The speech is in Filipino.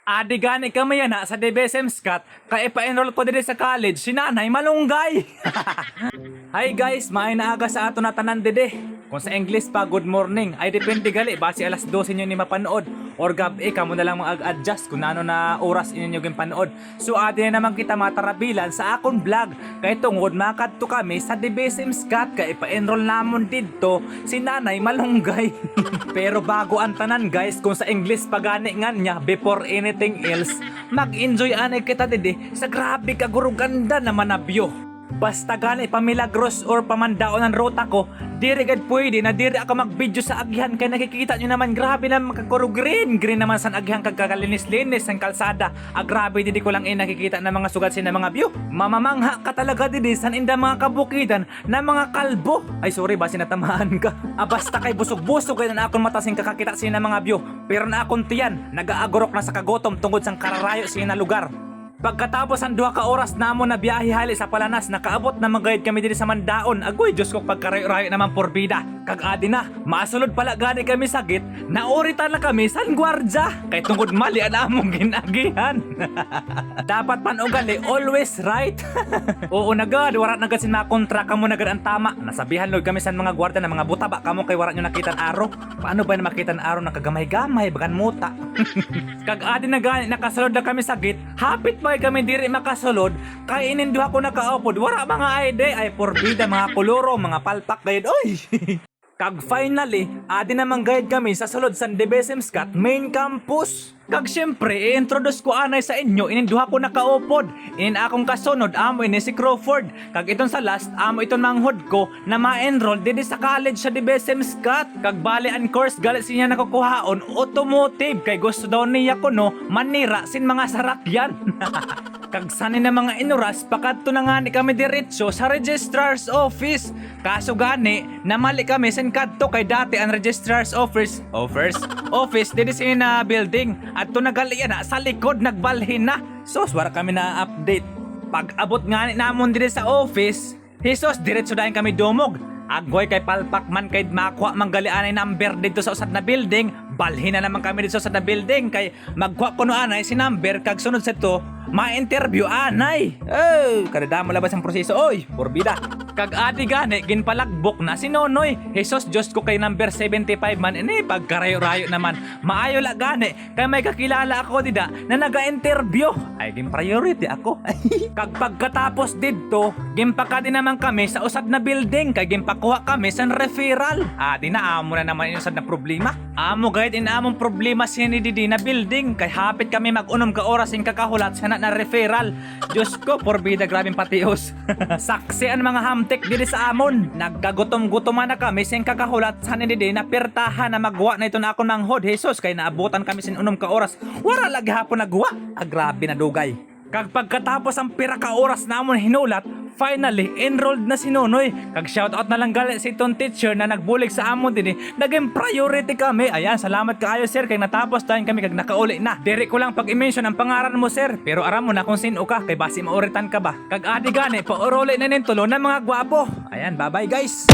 Adi gani kami yan sa DBSM Scott, kaya pa-enroll ko din sa college, si Nanay Malunggay. Hi guys, may naaga sa ato na tanan dede. Kung sa English pa, good morning, ay depende gali, base alas 12 nyo ni mapanood. Or gabi, kamo na lang mag-adjust kung ano na oras inyo yung panood. So adi na naman kita matarabilan sa akong vlog. Kaya tungod makadto kami sa DBSM Scott, kaya pa-enroll namon dito si Nanay Malunggay. Pero bago ang tanan guys, kung sa English pa gani nga niya, before anything else, mag-enjoy anay kita dede sa grabe kaguro ganda naman na view. Basta gani pamilagros or pamandaon ang rota ko, diri gad pwede na diri ako mag-video sa agyan kay nakikita nyo naman grabe na makakuro green naman sa agyan kagkakalinis-linis ang kalsada. Grabe didi ko lang nakikita na mga sugat na mga view. Mamamangha ka talaga didi san inda mga kabukidan na mga kalbo. Ay sorry ba sinatamaan ka. Basta kay busog-busog kay na akong matasing kakakita sina mga view. Pero na akong tiyan nagaagorok na sa kagotom tungod sang kararayo sina lugar. Pagkatapos ang 2 ka oras namo na biyahe hali sa Palanas, nakaabot na magayad kami diri sa Mandaon. Agoy, Diyos ko pagkarayo-rayo naman porbida. Kag-adi na, masulod pala gani kami sagit, naurita na kami sa gwardya. Kay tungod mali ang among ginagihan. Dapat man ugali, always right. Oo nagad, wala nagad sin mga kontra kamo nagad ang tama. Nasabihan log kami sa mga gwardya na mga buta ba kamo kay wala nyo nakitan aro. Paano ba na makitan aro na kagamay-gamay, bagan muta. Kag-adi na gani, nakasulod na kami sagit, hapit pa kami diri makasulod, kay ininduha ko nakaupod, wala mga ID, ay porbida, mga koloro, mga palpak gayud, oy. Kag finally, adi namang guide kami sa sulod sa DBSM Scott main campus. Kag syempre, i-introduce ko anay sa inyo, ininduha ko nakaupod. In akong kasunod, amo ini si Crawford. Kag itong sa last, amo itong manghod ko na ma-enroll didi sa college sa DBSM Scott. Kag bali ang course galit siya nakukuhaon, automotive. Kay gusto daw niya ko no, manira sin mga sarakyan. Kag sanin na mga inuras, pakadto na nga ni kami diretso sa registrar's office. Kaso gani, namali kami sin kadto kay dati ang registrar's office didi sa building. At to nagalian na sa likod nagbalhin na. Sus, wala kami na update. Pag abot nga ni namon diri sa office, Jesus, diretso dahin kami dumog. Agoy kay palpak man kay makuha manggalian ay number dito sa usad na building. Balhin na naman kami dito sa usad na building kay magkuha ko no anay si number kag sunod sa to ma-interview anay. Oh, kada mo labas ang proseso oy, porbida. Kag adi gani ginpalagbok na si Nonoy. Jesus, Diyos ko kay number 75 man ini pagkarayo-rayo naman. Maayo la gani kay may kakilala ako dida na naga-interview. Ay gin priority ako. Kag pagkatapos didto, ginpaka din naman kami sa usad na building kay ginpakuha kami sa referral. Adi na amo na naman yung usad na problema. Amo gayud in among problema sinididi na building kay hapit kami mag-unom ka oras in kakahulat sa na referral. Diyos ko, porbida grabing patios. Saksi ang mga hamtek diri sa amon. Nagkagutom-gutoman na kami sin kakahulat sa nididi na pertahan na magwa na ito na akong manghod. Jesus, kay naabutan kami sin unom ka oras. Wala lagi hapon nagwa. Grabe na dugay. Kag pagkatapos ang pira ka oras namon hinulat, finally enrolled na si Nonoy. Kag shoutout na lang gali si itong teacher na nagbulig sa amon din naging priority kami. Ayan, salamat kaayo sir kay natapos tayo kami kag nakauli na. Diri ko lang pag-i-mention ang pangaran mo sir, pero aram mo na kung sino ka kay basi mauritan ka ba. Kag adi gani pauruli na nin tulo ng mga gwapo. Ayan, bye bye guys.